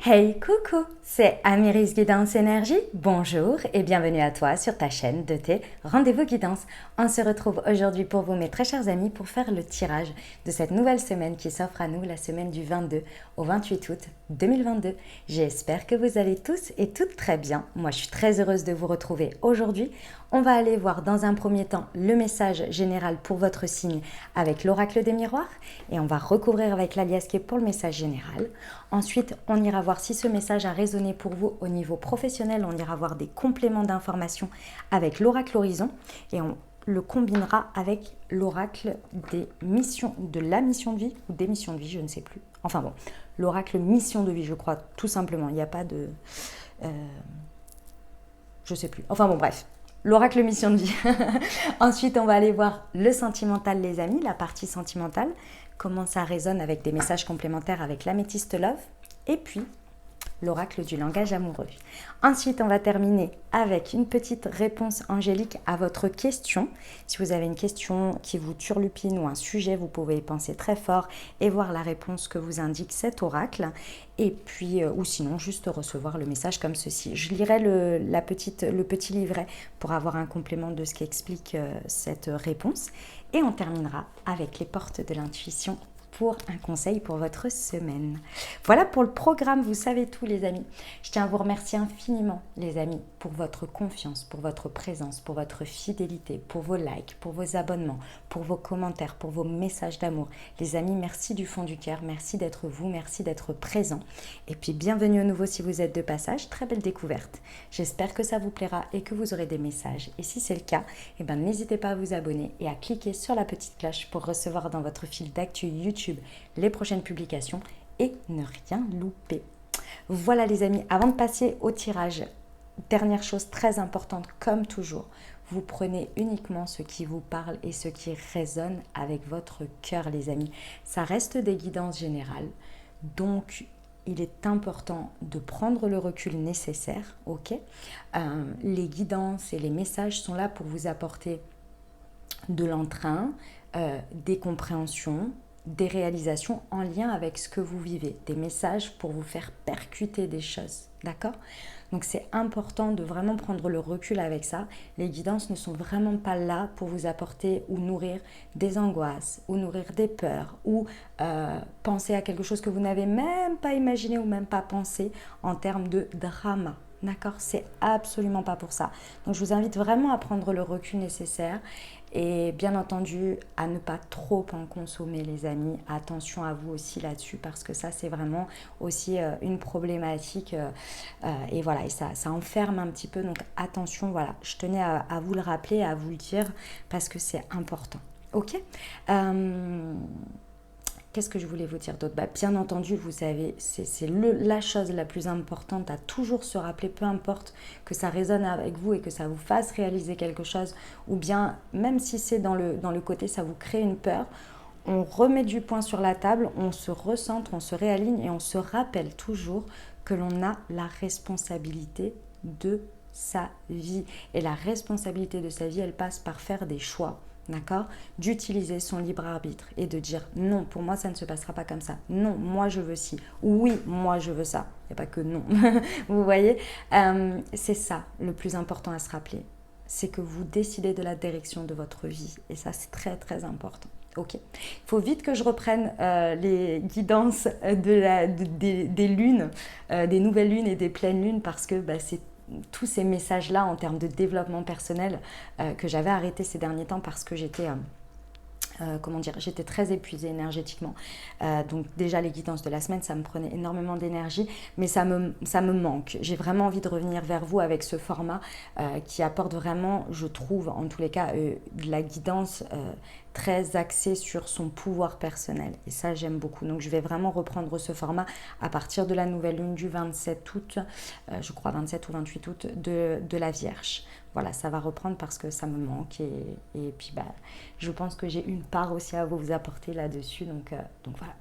Hey coucou, c'est Amiris Guidance Énergie. Bonjour et bienvenue à toi sur ta chaîne de tes rendez-vous guidance. On se retrouve aujourd'hui pour vous, mes très chers amis, pour faire le tirage de cette nouvelle semaine qui s'offre à nous, la semaine du 22 au 28 août 2022. J'espère que vous allez tous et toutes très bien. Moi, je suis très heureuse de vous retrouver aujourd'hui. On va aller voir dans un premier temps le message général pour votre signe avec l'oracle des miroirs et on va recouvrir avec l'alias qui est pour le message général. Ensuite, on ira voir si ce message a résonné pour vous au niveau professionnel. On ira voir des compléments d'informations avec l'oracle horizon et on le combinera avec l'oracle des missions, de la mission de vie ou des missions de vie, je ne sais plus. Enfin bon, l'oracle mission de vie, je crois, tout simplement. Il n'y a pas de... je sais plus. Enfin bon, bref. L'oracle mission de vie. Ensuite, on va aller voir le sentimental, les amis, la partie sentimentale, comment ça résonne avec des messages complémentaires avec l'améthyste love. Et puis, l'oracle du langage amoureux. Ensuite, on va terminer avec une petite réponse angélique à votre question. Si vous avez une question qui vous turlupine ou un sujet, vous pouvez y penser très fort et voir la réponse que vous indique cet oracle. Et puis, ou sinon, juste recevoir le message comme ceci. Je lirai le petit livret pour avoir un complément de ce qui explique cette réponse. Et on terminera avec les portes de l'intuition pour un conseil pour votre semaine. Voilà pour le programme, vous savez tout les amis. Je tiens à vous remercier infiniment les amis pour votre confiance, pour votre présence, pour votre fidélité, pour vos likes, pour vos abonnements, pour vos commentaires, pour vos messages d'amour. Les amis, merci du fond du cœur, merci d'être vous, merci d'être présent. Et puis bienvenue à nouveau si vous êtes de passage, très belle découverte. J'espère que ça vous plaira et que vous aurez des messages. Et si c'est le cas, n'hésitez pas à vous abonner et à cliquer sur la petite cloche pour recevoir dans votre fil d'actu YouTube les prochaines publications et ne rien louper. Voilà les amis, avant de passer au tirage, dernière chose très importante comme toujours, vous prenez uniquement ce qui vous parle et ce qui résonne avec votre cœur les amis. Ça reste des guidances générales, donc il est important de prendre le recul nécessaire, ok. Les guidances et les messages sont là pour vous apporter de l'entrain, des compréhensions, des réalisations en lien avec ce que vous vivez, des messages pour vous faire percuter des choses, d'accord? Donc c'est important de vraiment prendre le recul avec ça. Les guidances ne sont vraiment pas là pour vous apporter ou nourrir des angoisses, ou nourrir des peurs, ou penser à quelque chose que vous n'avez même pas imaginé ou même pas pensé en termes de drama. D'accord, c'est absolument pas pour ça. Donc je vous invite vraiment à prendre le recul nécessaire et bien entendu à ne pas trop en consommer les amis. Attention à vous aussi là-dessus parce que ça c'est vraiment aussi une problématique et voilà, et ça enferme un petit peu. Donc attention, voilà, je tenais à vous le rappeler, à vous le dire parce que c'est important. Ok. Qu'est-ce que je voulais vous dire d'autre? Bien entendu, vous savez, c'est la chose la plus importante à toujours se rappeler, peu importe que ça résonne avec vous et que ça vous fasse réaliser quelque chose, ou bien même si c'est dans le côté, ça vous crée une peur, on remet du point sur la table, on se recentre, on se réaligne et on se rappelle toujours que l'on a la responsabilité de sa vie. Et la responsabilité de sa vie, elle passe par faire des choix. D'accord? D'utiliser son libre arbitre et de dire non, pour moi ça ne se passera pas comme ça. Non, moi je veux ci. Oui, moi je veux ça. Il n'y a pas que non. Vous voyez? C'est ça le plus important à se rappeler. C'est que vous décidez de la direction de votre vie. Et ça c'est très très important. Ok. Il faut vite que je reprenne les guidances des lunes, des nouvelles lunes et des pleines lunes parce que c'est tous ces messages-là en termes de développement personnel que j'avais arrêté ces derniers temps parce que j'étais j'étais très épuisée énergétiquement. Donc déjà les guidances de la semaine, ça me prenait énormément d'énergie, mais ça me manque. J'ai vraiment envie de revenir vers vous avec ce format qui apporte vraiment, je trouve, en tous les cas, de la guidance très axée sur son pouvoir personnel. Et ça, j'aime beaucoup. Donc je vais vraiment reprendre ce format à partir de la nouvelle lune du 27 août, je crois 27 ou 28 août, de la Vierge. Voilà, ça va reprendre parce que ça me manque et puis je pense que j'ai une part aussi à vous apporter là-dessus, donc voilà.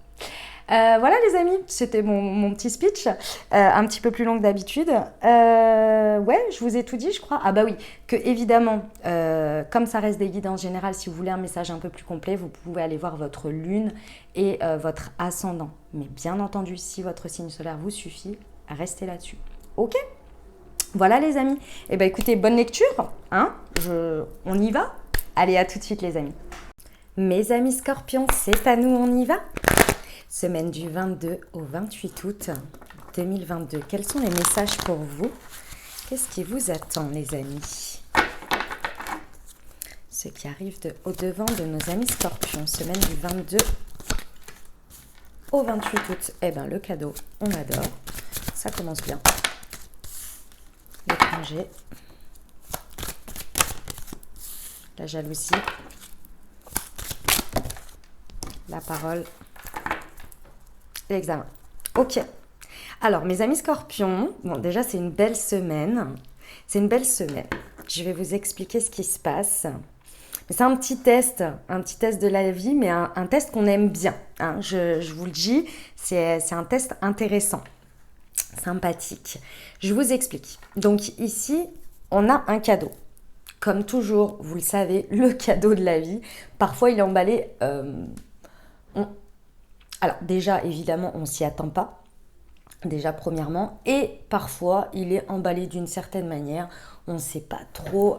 Voilà les amis, c'était mon petit speech, un petit peu plus long que d'habitude. Ouais, je vous ai tout dit, je crois. Ah bah oui, que évidemment, comme ça reste des guides en général, si vous voulez un message un peu plus complet, vous pouvez aller voir votre lune et votre ascendant. Mais bien entendu, si votre signe solaire vous suffit, restez là-dessus. Ok? Voilà les amis. Eh ben écoutez, bonne lecture. Hein, on y va? Allez, à tout de suite les amis. Mes amis scorpions, c'est à nous, on y va? Semaine du 22 au 28 août 2022. Quels sont les messages pour vous? Qu'est-ce qui vous attend, les amis? Ce qui arrive au-devant de nos amis scorpions. Semaine du 22 au 28 août. Eh bien, le cadeau, on adore. Ça commence bien. L'étranger. La jalousie. La parole. L'examen. Ok. Alors, mes amis scorpions, bon, déjà, c'est une belle semaine. C'est une belle semaine. Je vais vous expliquer ce qui se passe. C'est un petit test de la vie, mais un test qu'on aime bien. Hein. Je vous le dis, c'est un test intéressant, sympathique. Je vous explique. Donc ici, on a un cadeau. Comme toujours, vous le savez, le cadeau de la vie, parfois il est emballé... Alors déjà, évidemment, on ne s'y attend pas, déjà premièrement, et parfois il est emballé d'une certaine manière, on ne sait pas trop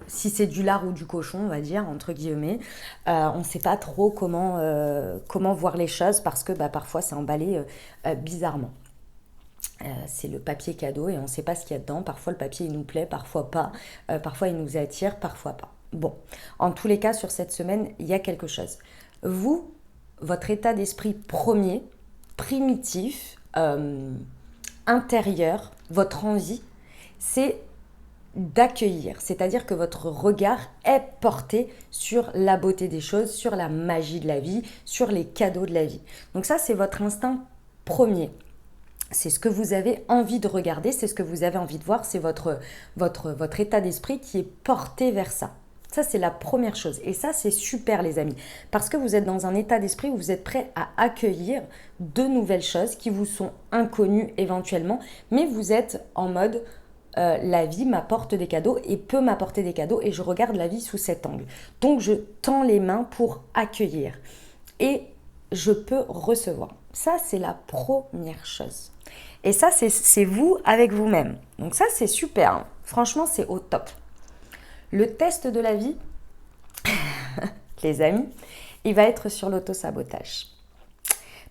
si c'est du lard ou du cochon, on va dire, entre guillemets, on ne sait pas trop comment voir les choses parce que parfois c'est emballé bizarrement. C'est le papier cadeau et on ne sait pas ce qu'il y a dedans, parfois le papier il nous plaît, parfois pas, parfois il nous attire, parfois pas. Bon, en tous les cas, sur cette semaine, il y a quelque chose. Vous, votre état d'esprit premier, primitif, intérieur, votre envie, c'est d'accueillir. C'est-à-dire que votre regard est porté sur la beauté des choses, sur la magie de la vie, sur les cadeaux de la vie. Donc ça, c'est votre instinct premier. C'est ce que vous avez envie de regarder, c'est ce que vous avez envie de voir, c'est votre état d'esprit qui est porté vers ça. Ça, c'est la première chose. Et ça, c'est super, les amis. Parce que vous êtes dans un état d'esprit où vous êtes prêt à accueillir de nouvelles choses qui vous sont inconnues éventuellement. Mais vous êtes en mode, la vie m'apporte des cadeaux et peut m'apporter des cadeaux. Et je regarde la vie sous cet angle. Donc, je tends les mains pour accueillir. Et je peux recevoir. Ça, c'est la première chose. Et ça, c'est vous avec vous-même. Donc ça, c'est super. Hein. Franchement, c'est au top. Le test de la vie, les amis, il va être sur l'auto-sabotage.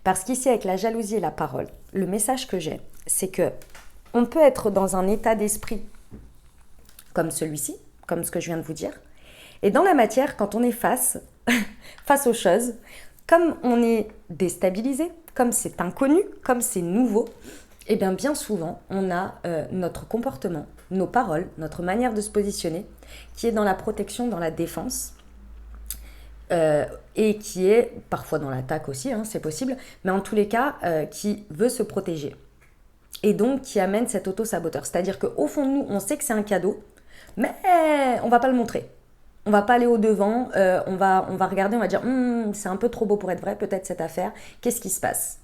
Parce qu'ici, avec la jalousie et la parole, le message que j'ai, c'est que on peut être dans un état d'esprit comme celui-ci, comme ce que je viens de vous dire. Et dans la matière, quand on est face aux choses, comme on est déstabilisé, comme c'est inconnu, comme c'est nouveau, et bien souvent, on a notre comportement, nos paroles, notre manière de se positionner, qui est dans la protection, dans la défense, et qui est parfois dans l'attaque aussi, hein, c'est possible, mais en tous les cas, qui veut se protéger. Et donc, qui amène cet auto-saboteur. C'est-à-dire qu'au fond de nous, on sait que c'est un cadeau, mais on ne va pas le montrer. On ne va pas aller au-devant, on va regarder, on va dire « c'est un peu trop beau pour être vrai, peut-être cette affaire, qu'est-ce qui se passe ?»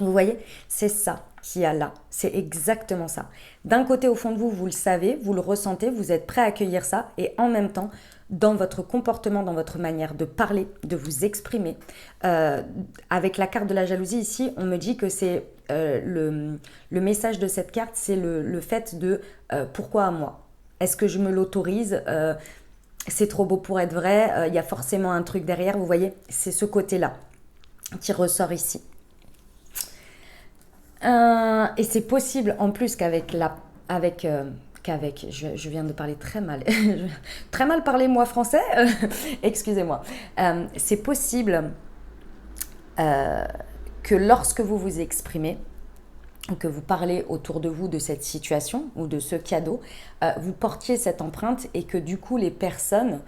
Vous voyez, c'est ça qu'il y a là, c'est exactement ça. D'un côté, au fond de vous, vous le savez, vous le ressentez, vous êtes prêt à accueillir ça, et en même temps, dans votre comportement, dans votre manière de parler, de vous exprimer. Avec la carte de la jalousie ici, on me dit que c'est le message de cette carte, c'est le fait de pourquoi à moi? Est-ce que je me l'autorise? C'est trop beau pour être vrai, il y a forcément un truc derrière, vous voyez, c'est ce côté-là qui ressort ici. Et c'est possible en plus qu'avec je viens de parler très mal, très mal parler moi français, excusez-moi. C'est possible que lorsque vous vous exprimez, ou que vous parlez autour de vous de cette situation ou de ce cadeau, vous portiez cette empreinte et que du coup les personnes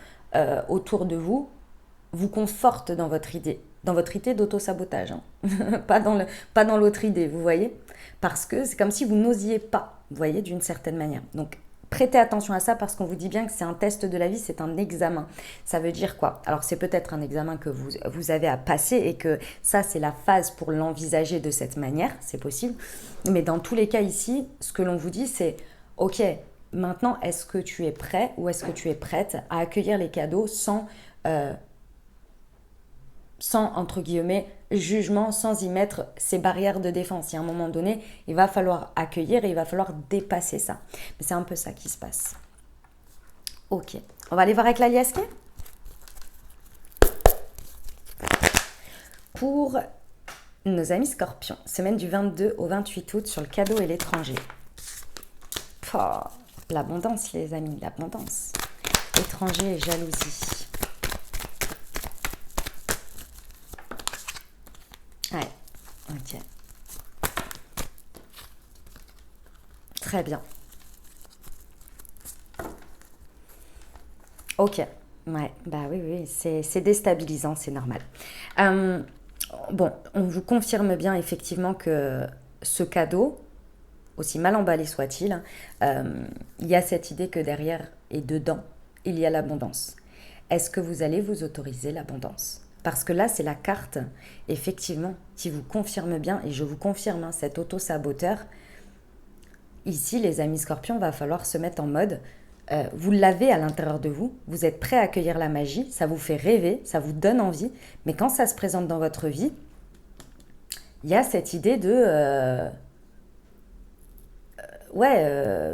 autour de vous vous confortent dans votre idée d'auto-sabotage, hein. pas dans l'autre idée, vous voyez, parce que c'est comme si vous n'osiez pas, vous voyez, d'une certaine manière. Donc prêtez attention à ça parce qu'on vous dit bien que c'est un test de la vie, c'est un examen. Ça veut dire quoi? Alors c'est peut-être un examen que vous avez à passer et que ça c'est la phase pour l'envisager de cette manière, c'est possible. Mais dans tous les cas ici, ce que l'on vous dit c'est ok, maintenant est-ce que tu es prêt ou est-ce que tu es prête à accueillir les cadeaux sans, entre guillemets, jugement, sans y mettre ces barrières de défense. Il y a un moment donné, il va falloir accueillir et il va falloir dépasser ça. Mais c'est un peu ça qui se passe. Ok, on va aller voir avec la liasquée. Pour nos amis scorpions, semaine du 22 au 28 août sur le cadeau et l'étranger. L'abondance les amis, l'abondance. Étranger et jalousie. Ouais, ok. Très bien. Ok, ouais, bah oui, c'est déstabilisant, c'est normal. Euh, bon, on vous confirme bien effectivement que ce cadeau, aussi mal emballé soit-il, il y a cette idée que derrière et dedans, il y a l'abondance. Est-ce que vous allez vous autoriser l'abondance? Parce que là, c'est la carte, effectivement, qui vous confirme bien, et je vous confirme, hein, cet auto-saboteur. Ici, les amis scorpions, va falloir se mettre en mode, vous l'avez à l'intérieur de vous, vous êtes prêt à accueillir la magie, ça vous fait rêver, ça vous donne envie, mais quand ça se présente dans votre vie, il y a cette idée de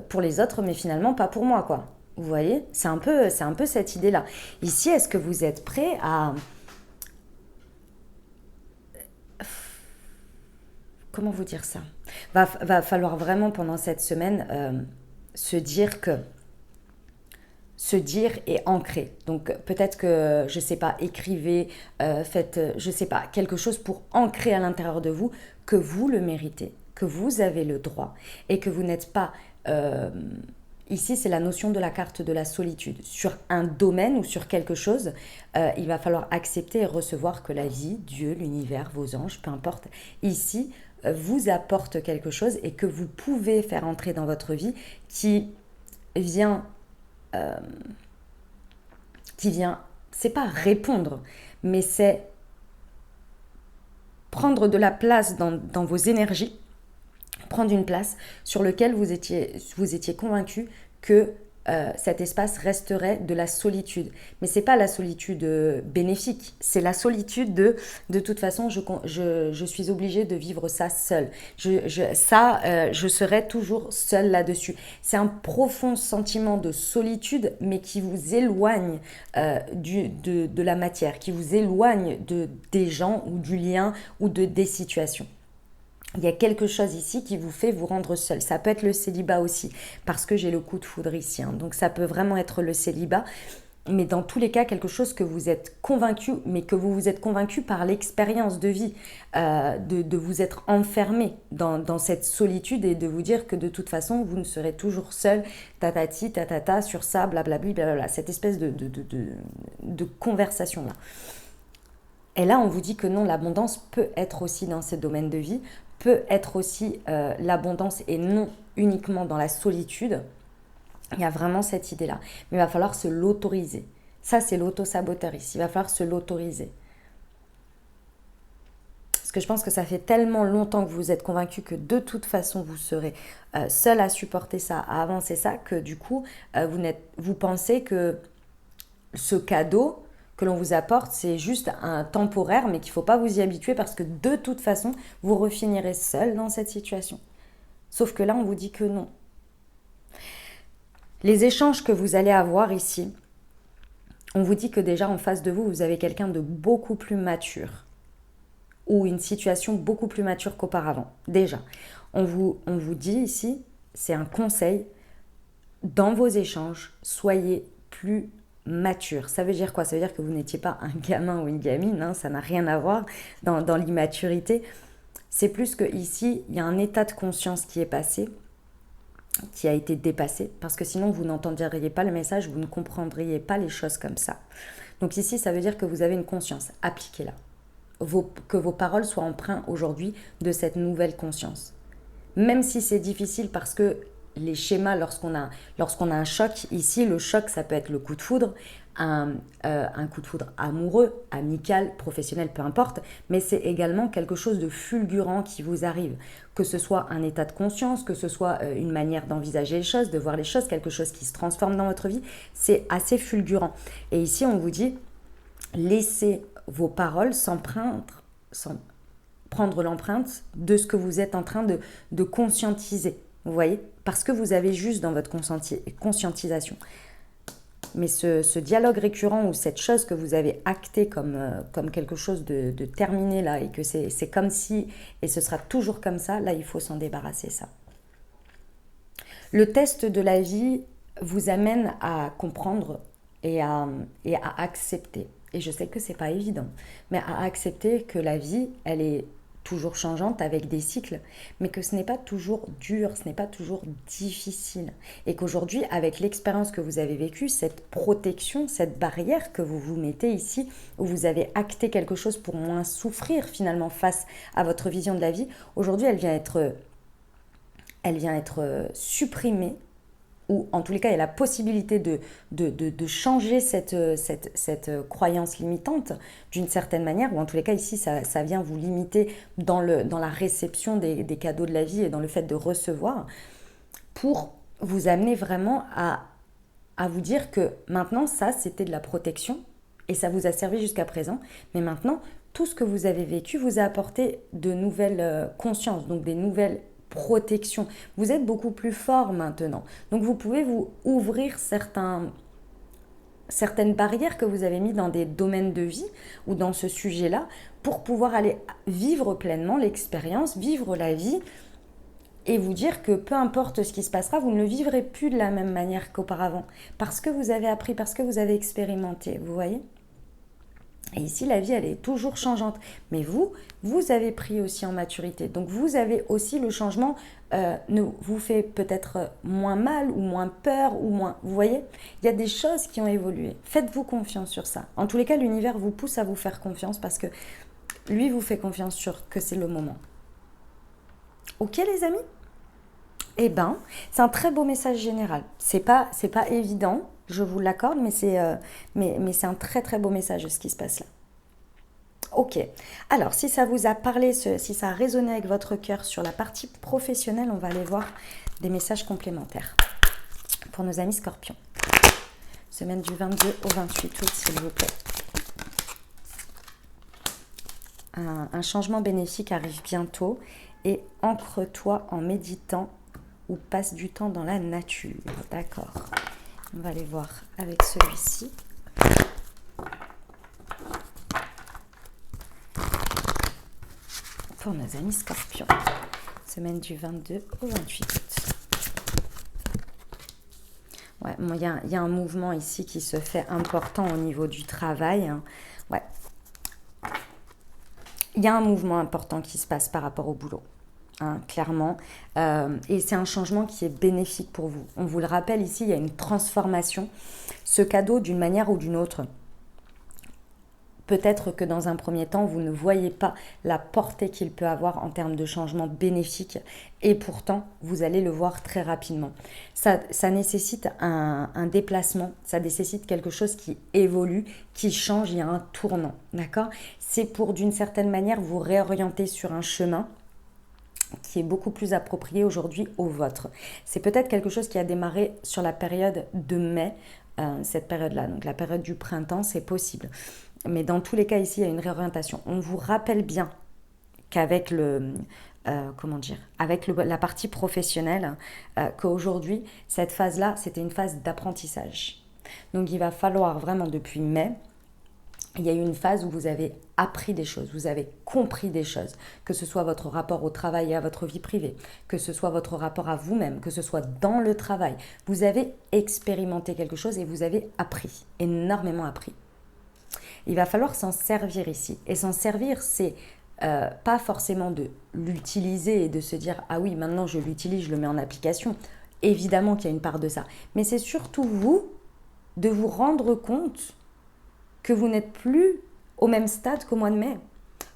pour les autres, mais finalement pas pour moi, quoi. Vous voyez, c'est un peu cette idée-là. Ici, est-ce que vous êtes prêt à... Comment vous dire ça? Va falloir vraiment pendant cette semaine se dire que... Se dire et ancrer. Donc peut-être que, je sais pas, écrivez, faites, je sais pas, quelque chose pour ancrer à l'intérieur de vous que vous le méritez, que vous avez le droit et que vous n'êtes pas... ici, c'est la notion de la carte de la solitude. Sur un domaine ou sur quelque chose, il va falloir accepter et recevoir que la vie, Dieu, l'univers, vos anges, peu importe, ici, vous apporte quelque chose et que vous pouvez faire entrer dans votre vie qui vient c'est pas répondre, mais c'est prendre de la place dans vos énergies, prendre une place sur laquelle vous étiez convaincu que cet espace resterait de la solitude. Mais c'est pas la solitude bénéfique, c'est la solitude de toute façon, je suis obligée de vivre ça seule. Je serai toujours seule là-dessus. C'est un profond sentiment de solitude, mais qui vous éloigne de la matière, qui vous éloigne des gens ou du lien ou des situations. Il y a quelque chose ici qui vous fait vous rendre seul. Ça peut être le célibat aussi, parce que j'ai le coup de foudre ici. Hein. Donc ça peut vraiment être le célibat. Mais dans tous les cas, quelque chose que vous êtes convaincu, mais que vous vous êtes convaincu par l'expérience de vie, de vous être enfermé dans cette solitude et de vous dire que de toute façon, vous ne serez toujours seul, tatati, tatata, sur ça, blablabli, blablabla. Cette espèce de conversation-là. Et là, on vous dit que non, l'abondance peut être aussi dans ces domaines de vie, peut être aussi l'abondance et non uniquement dans la solitude. Il y a vraiment cette idée-là. Mais il va falloir se l'autoriser. Ça, c'est l'auto-saboteur ici. Il va falloir se l'autoriser. Parce que je pense que ça fait tellement longtemps que vous êtes convaincu que de toute façon, vous serez seul à supporter ça, à avancer ça, que du coup, vous pensez que ce cadeau que l'on vous apporte, c'est juste un temporaire, mais qu'il ne faut pas vous y habituer parce que de toute façon, vous refinirez seul dans cette situation. Sauf que là, on vous dit que non. Les échanges que vous allez avoir ici, on vous dit que déjà en face de vous, vous avez quelqu'un de beaucoup plus mature ou une situation beaucoup plus mature qu'auparavant. Déjà, on vous dit ici, c'est un conseil, dans vos échanges, soyez plus mature. Ça veut dire quoi? Ça veut dire que vous n'étiez pas un gamin ou une gamine, hein, ça n'a rien à voir dans l'immaturité. C'est plus que ici, il y a un état de conscience qui est passé, qui a été dépassé, parce que sinon vous n'entendriez pas le message, vous ne comprendriez pas les choses comme ça. Donc ici, ça veut dire que vous avez une conscience, appliquez-la. Que vos paroles soient empreintes aujourd'hui de cette nouvelle conscience. Même si c'est difficile parce que les schémas lorsqu'on a un choc. Ici, le choc, ça peut être le coup de foudre, un coup de foudre amoureux, amical, professionnel, peu importe, mais c'est également quelque chose de fulgurant qui vous arrive, que ce soit un état de conscience, que ce soit une manière d'envisager les choses, de voir les choses, quelque chose qui se transforme dans votre vie, c'est assez fulgurant. Et ici, on vous dit, laissez vos paroles prendre l'empreinte de ce que vous êtes en train de conscientiser, vous voyez, parce que vous avez juste dans votre conscientisation. Mais ce dialogue récurrent ou cette chose que vous avez actée comme quelque chose de terminé là, et que c'est comme si, et ce sera toujours comme ça, là il faut s'en débarrasser ça. Le test de la vie vous amène à comprendre et à accepter. Et je sais que c'est pas évident, mais à accepter que la vie, elle est toujours changeante avec des cycles, mais que ce n'est pas toujours dur, ce n'est pas toujours difficile. Et qu'aujourd'hui, avec l'expérience que vous avez vécue, cette protection, cette barrière que vous vous mettez ici, où vous avez acté quelque chose pour moins souffrir finalement face à votre vision de la vie, aujourd'hui, elle vient être supprimée, ou en tous les cas, il y a la possibilité de changer cette croyance limitante d'une certaine manière, ou en tous les cas, ici, ça vient vous limiter dans la réception des cadeaux de la vie et dans le fait de recevoir, pour vous amener vraiment à vous dire que maintenant, ça, c'était de la protection, et ça vous a servi jusqu'à présent, mais maintenant, tout ce que vous avez vécu vous a apporté de nouvelles consciences, donc des nouvelles protection. Vous êtes beaucoup plus fort maintenant. Donc vous pouvez vous ouvrir certaines barrières que vous avez mis dans des domaines de vie ou dans ce sujet-là pour pouvoir aller vivre pleinement l'expérience, vivre la vie et vous dire que peu importe ce qui se passera, vous ne le vivrez plus de la même manière qu'auparavant parce que vous avez appris, parce que vous avez expérimenté, vous voyez ? Et ici, la vie, elle est toujours changeante. Mais vous avez pris aussi en maturité. Donc, vous avez aussi le changement ne vous fait peut-être moins mal ou moins peur ou moins... Vous voyez ? Il y a des choses qui ont évolué. Faites-vous confiance sur ça. En tous les cas, l'univers vous pousse à vous faire confiance parce que lui vous fait confiance sur que c'est le moment. Ok, les amis ? Eh ben, c'est un très beau message général. C'est pas évident, je vous l'accorde, mais c'est un très très beau message ce qui se passe là. Ok, alors si ça vous a parlé, si ça a résonné avec votre cœur sur la partie professionnelle, on va aller voir des messages complémentaires pour nos amis scorpions. Semaine du 22 au 28 août, s'il vous plaît. Un changement bénéfique arrive bientôt et ancre-toi en méditant ou passe du temps dans la nature. D'accord. On va aller voir avec celui-ci. Pour nos amis scorpions. Semaine du 22 au 28 août. Ouais, il y a un mouvement ici qui se fait important au niveau du travail. Ouais. Il y a un mouvement important qui se passe par rapport au boulot. Clairement, et c'est un changement qui est bénéfique pour vous. On vous le rappelle ici, il y a une transformation. Ce cadeau, d'une manière ou d'une autre, peut-être que dans un premier temps, vous ne voyez pas la portée qu'il peut avoir en termes de changement bénéfique, et pourtant, vous allez le voir très rapidement. Ça nécessite un déplacement, ça nécessite quelque chose qui évolue, qui change, il y a un tournant, d'accord ? C'est pour, d'une certaine manière, vous réorienter sur un chemin qui est beaucoup plus approprié aujourd'hui au vôtre. C'est peut-être quelque chose qui a démarré sur la période de mai, cette période-là, donc la période du printemps, c'est possible. Mais dans tous les cas, ici, il y a une réorientation. On vous rappelle bien qu'avec la partie professionnelle, qu'aujourd'hui, cette phase-là, c'était une phase d'apprentissage. Donc, il va falloir vraiment, depuis mai, il y a eu une phase où vous avez appris des choses, vous avez compris des choses, que ce soit votre rapport au travail et à votre vie privée, que ce soit votre rapport à vous-même, que ce soit dans le travail. Vous avez expérimenté quelque chose et vous avez appris, énormément appris. Il va falloir s'en servir ici. Et s'en servir, c'est pas forcément de l'utiliser et de se dire « Ah oui, maintenant je l'utilise, je le mets en application ». Évidemment qu'il y a une part de ça. Mais c'est surtout vous, de vous rendre compte que vous n'êtes plus au même stade qu'au mois de mai.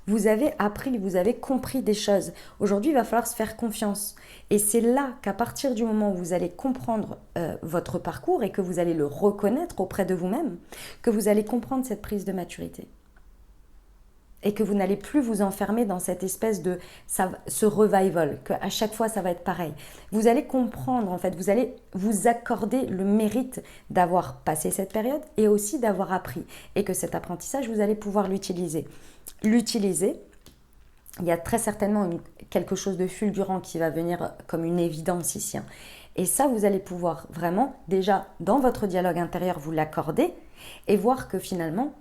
Vous avez appris, vous avez compris des choses. Aujourd'hui, il va falloir se faire confiance. Et c'est là qu'à partir du moment où vous allez comprendre votre parcours et que vous allez le reconnaître auprès de vous-même, que vous allez comprendre cette prise de maturité. Et que vous n'allez plus vous enfermer dans cette espèce de ce revival, qu'à chaque fois ça va être pareil. Vous allez comprendre, en fait, vous allez vous accorder le mérite d'avoir passé cette période et aussi d'avoir appris. Et que cet apprentissage, vous allez pouvoir l'utiliser. L'utiliser, il y a très certainement quelque chose de fulgurant qui va venir comme une évidence ici. Et ça, vous allez pouvoir vraiment, déjà, dans votre dialogue intérieur, vous l'accorder et voir que finalement,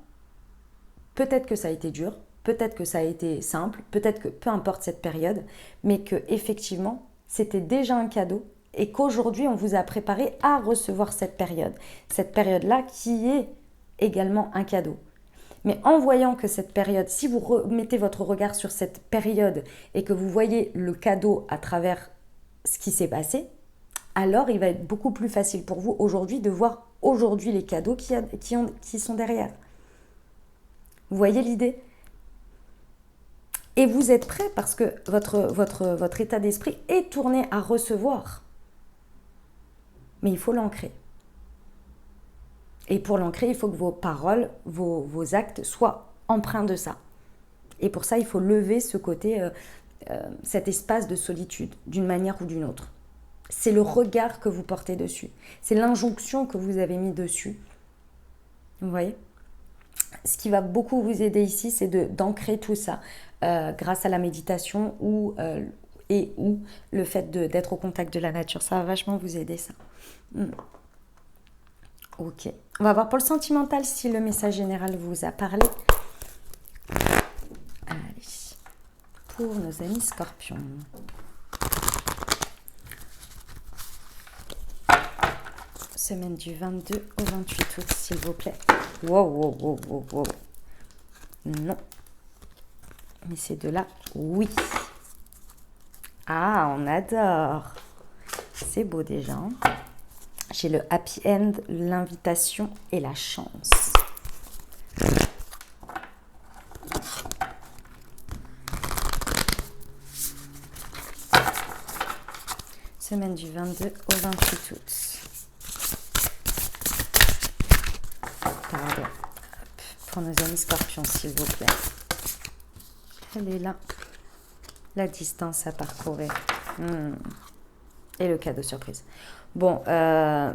peut-être que ça a été dur, peut-être que ça a été simple, peut-être que peu importe cette période, mais que effectivement c'était déjà un cadeau et qu'aujourd'hui on vous a préparé à recevoir cette période-là qui est également un cadeau. Mais en voyant que cette période, si vous remettez votre regard sur cette période et que vous voyez le cadeau à travers ce qui s'est passé, alors il va être beaucoup plus facile pour vous aujourd'hui de voir aujourd'hui les cadeaux qui sont derrière. Vous voyez l'idée? Et vous êtes prêt parce que votre état d'esprit est tourné à recevoir. Mais il faut l'ancrer. Et pour l'ancrer, il faut que vos paroles, vos actes soient empreints de ça. Et pour ça, il faut lever ce côté, cet espace de solitude, d'une manière ou d'une autre. C'est le regard que vous portez dessus. C'est l'injonction que vous avez mis dessus. Vous voyez ? Ce qui va beaucoup vous aider ici, c'est d'ancrer tout ça grâce à la méditation ou le fait d'être au contact de la nature. Ça va vachement vous aider, ça. Ok. On va voir pour le sentimental si le message général vous a parlé. Allez. Pour nos amis scorpions. Semaine du 22 au 28 août, s'il vous plaît. Wow. Non. Mais ces deux-là, oui. Ah, on adore. C'est beau déjà. Hein. J'ai le happy end, l'invitation et la chance. Semaine du 22 au 28 août. Pardon. Pour nos amis scorpions, s'il vous plaît. Elle est là. La distance à parcourir. Et le cadeau surprise. Bon,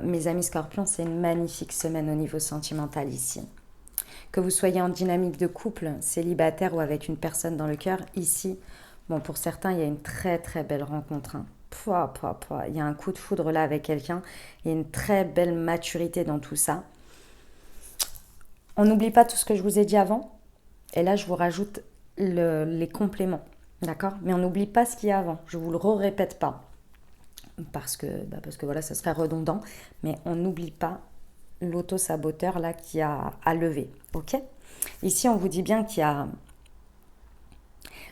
mes amis scorpions, c'est une magnifique semaine au niveau sentimental ici. Que vous soyez en dynamique de couple, célibataire ou avec une personne dans le cœur, ici, bon, pour certains, il y a une très très belle rencontre. Hein. Il y a un coup de foudre là avec quelqu'un. Il y a une très belle maturité dans tout ça. On n'oublie pas tout ce que je vous ai dit avant. Et là, je vous rajoute les compléments. D'accord ? Mais on n'oublie pas ce qu'il y a avant. Je ne vous le répète pas. Parce que voilà, ça serait redondant. Mais on n'oublie pas l'auto-saboteur là qui a à lever. Ok ? Ici, on vous dit bien qu'il y a...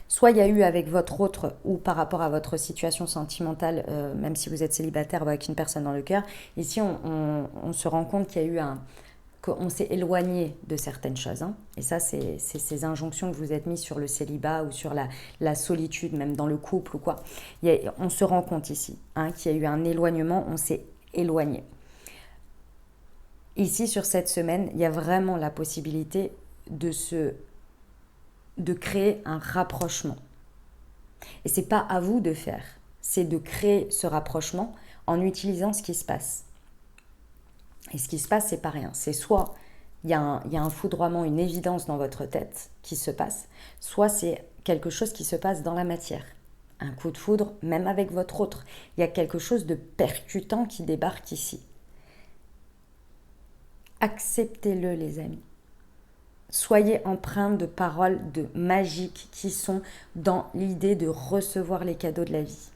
Soit il y a eu avec votre autre ou par rapport à votre situation sentimentale, même si vous êtes célibataire ou avec une personne dans le cœur. Ici, on se rend compte qu'il y a eu qu'on s'est éloigné de certaines choses. Hein. Et ça, c'est ces injonctions que vous êtes mises sur le célibat ou sur la solitude, même dans le couple ou quoi. On se rend compte ici qu'il y a eu un éloignement, on s'est éloigné. Ici, sur cette semaine, il y a vraiment la possibilité de créer un rapprochement. Et ce n'est pas à vous de faire, c'est de créer ce rapprochement en utilisant ce qui se passe. Et ce qui se passe, c'est pas rien. C'est soit il y a un foudroiement, une évidence dans votre tête qui se passe, soit c'est quelque chose qui se passe dans la matière. Un coup de foudre, même avec votre autre. Il y a quelque chose de percutant qui débarque ici. Acceptez-le, les amis. Soyez empreints de paroles magiques qui sont dans l'idée de recevoir les cadeaux de la vie.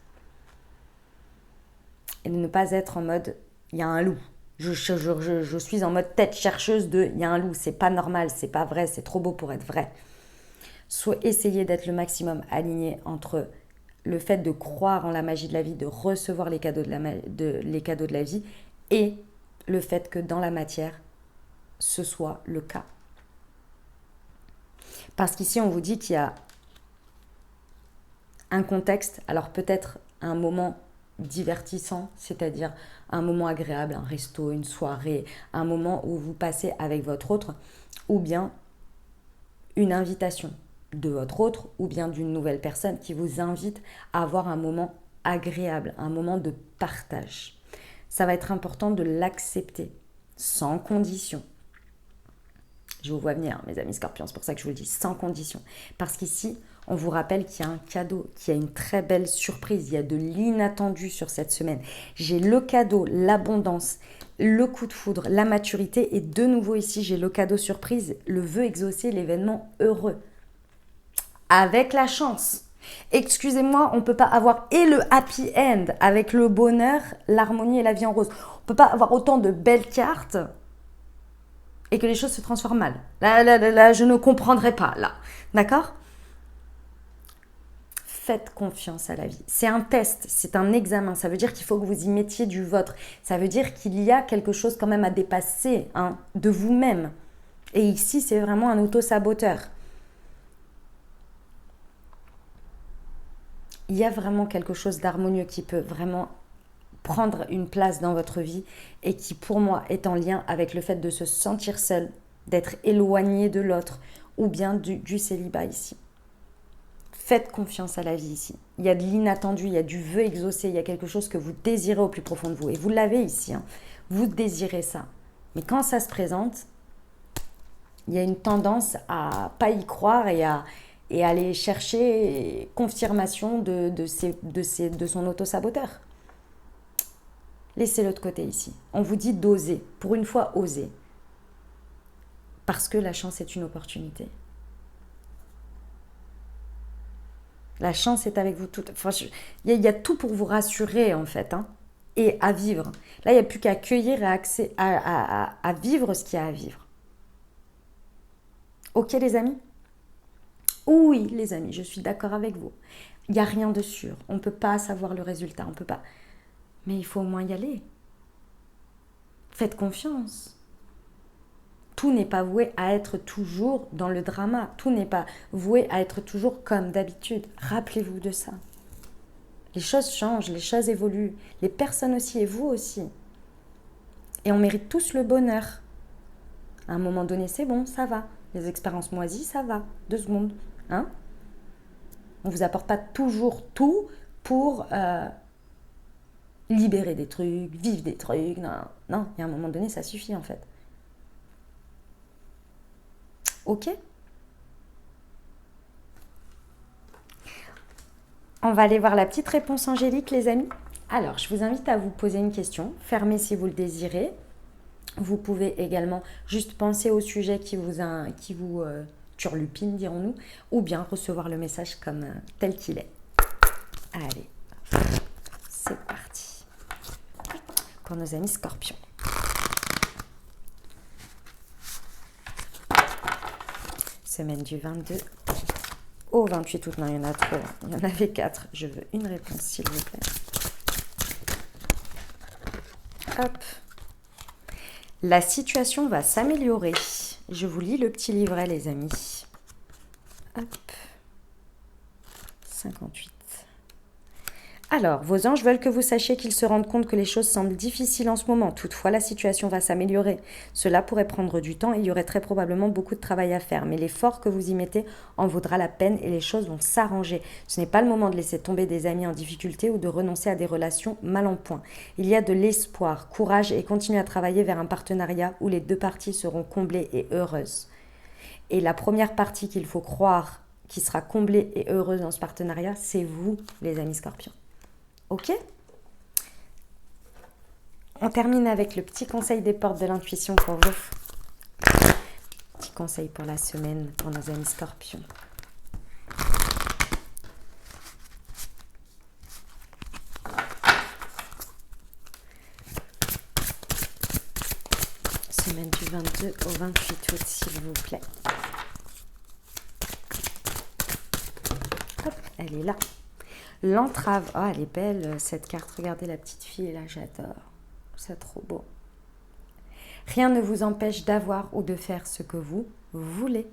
Et de ne pas être en mode « il y a un loup ». Je suis en mode tête chercheuse de « il y a un loup, c'est pas normal, c'est pas vrai, c'est trop beau pour être vrai ». Soit essayez d'être le maximum aligné entre le fait de croire en la magie de la vie, de recevoir les cadeaux de la vie et le fait que dans la matière, ce soit le cas. Parce qu'ici, on vous dit qu'il y a un contexte, alors peut-être un moment divertissant, c'est-à-dire un moment agréable, un resto, une soirée, un moment où vous passez avec votre autre, ou bien une invitation de votre autre, ou bien d'une nouvelle personne qui vous invite à avoir un moment agréable, un moment de partage. Ça va être important de l'accepter, sans condition. Je vous vois venir, mes amis scorpions, c'est pour ça que je vous le dis, sans condition. Parce qu'ici, on vous rappelle qu'il y a un cadeau, qu'il y a une très belle surprise, il y a de l'inattendu sur cette semaine. J'ai le cadeau, l'abondance, le coup de foudre, la maturité, et de nouveau ici, j'ai le cadeau surprise, le vœu exaucé, l'événement heureux. Avec la chance. Excusez-moi, on ne peut pas avoir et le happy end avec le bonheur, l'harmonie et la vie en rose. On ne peut pas avoir autant de belles cartes et que les choses se transforment mal. Là, je ne comprendrai pas, là. D'accord ? Faites confiance à la vie. C'est un test, c'est un examen. Ça veut dire qu'il faut que vous y mettiez du vôtre. Ça veut dire qu'il y a quelque chose quand même à dépasser de vous-même. Et ici, c'est vraiment un auto-saboteur. Il y a vraiment quelque chose d'harmonieux qui peut vraiment prendre une place dans votre vie et qui, pour moi, est en lien avec le fait de se sentir seul, d'être éloigné de l'autre ou bien du célibat ici. Faites confiance à la vie ici. Il y a de l'inattendu, il y a du vœu exaucé, il y a quelque chose que vous désirez au plus profond de vous. Et vous l'avez ici, vous désirez ça. Mais quand ça se présente, il y a une tendance à pas y croire et à aller chercher confirmation de son auto-saboteur. Laissez-le de côté ici. On vous dit d'oser. Pour une fois, oser. Parce que la chance est une opportunité. La chance est avec vous toutes. Enfin, il y a tout pour vous rassurer, en fait. Et à vivre. Là, il n'y a plus qu'à accueillir et à vivre ce qu'il y a à vivre. Ok, les amis ? Oui, les amis, je suis d'accord avec vous. Il n'y a rien de sûr. On ne peut pas savoir le résultat. On ne peut pas. Mais il faut au moins y aller. Faites confiance. Tout n'est pas voué à être toujours dans le drama. Tout n'est pas voué à être toujours comme d'habitude. Rappelez-vous de ça. Les choses changent, les choses évoluent. Les personnes aussi et vous aussi. Et on mérite tous le bonheur. À un moment donné, c'est bon, ça va. Les expériences moisies, ça va. 2 secondes. On ne vous apporte pas toujours tout pour libérer des trucs, vivre des trucs. Non, il y a un moment donné, ça suffit en fait. Ok ? On va aller voir la petite réponse angélique, les amis. Alors, je vous invite à vous poser une question. Fermez si vous le désirez. Vous pouvez également juste penser au sujet qui vous turlupine, dirons-nous, ou bien recevoir le message comme tel qu'il est. Allez, c'est parti. Pour nos amis scorpions. Semaine du 22 au 28 août. Non, il y en a trop. Il y en avait 4. Je veux une réponse, s'il vous plaît. Hop. La situation va s'améliorer. Je vous lis le petit livret, les amis. Hop. 58. Alors, vos anges veulent que vous sachiez qu'ils se rendent compte que les choses semblent difficiles en ce moment. Toutefois, la situation va s'améliorer. Cela pourrait prendre du temps et il y aurait très probablement beaucoup de travail à faire. Mais l'effort que vous y mettez en vaudra la peine et les choses vont s'arranger. Ce n'est pas le moment de laisser tomber des amis en difficulté ou de renoncer à des relations mal en point. Il y a de l'espoir, courage et continuez à travailler vers un partenariat où les 2 parties seront comblées et heureuses. Et la première partie qu'il faut croire qui sera comblée et heureuse dans ce partenariat, c'est vous, les amis scorpions. Ok ? On termine avec le petit conseil des portes de l'intuition pour vous. Petit conseil pour la semaine pour nos amis scorpions. Semaine du 22 au 28 août, s'il vous plaît. Hop, elle est là. L'entrave. Oh, elle est belle, cette carte. Regardez la petite fille, là, j'adore. C'est trop beau. Rien ne vous empêche d'avoir ou de faire ce que vous voulez.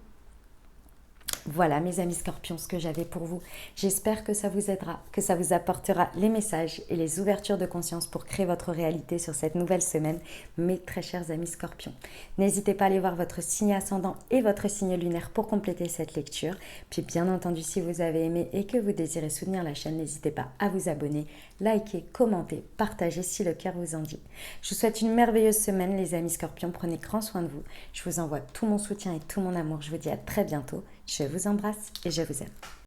Voilà mes amis scorpions, ce que j'avais pour vous. J'espère que ça vous aidera, que ça vous apportera les messages et les ouvertures de conscience pour créer votre réalité sur cette nouvelle semaine, mes très chers amis scorpions. N'hésitez pas à aller voir votre signe ascendant et votre signe lunaire pour compléter cette lecture. Puis bien entendu, si vous avez aimé et que vous désirez soutenir la chaîne, n'hésitez pas à vous abonner, liker, commenter, partager si le cœur vous en dit. Je vous souhaite une merveilleuse semaine les amis scorpions, prenez grand soin de vous. Je vous envoie tout mon soutien et tout mon amour. Je vous dis à très bientôt. Je vous embrasse et je vous aime.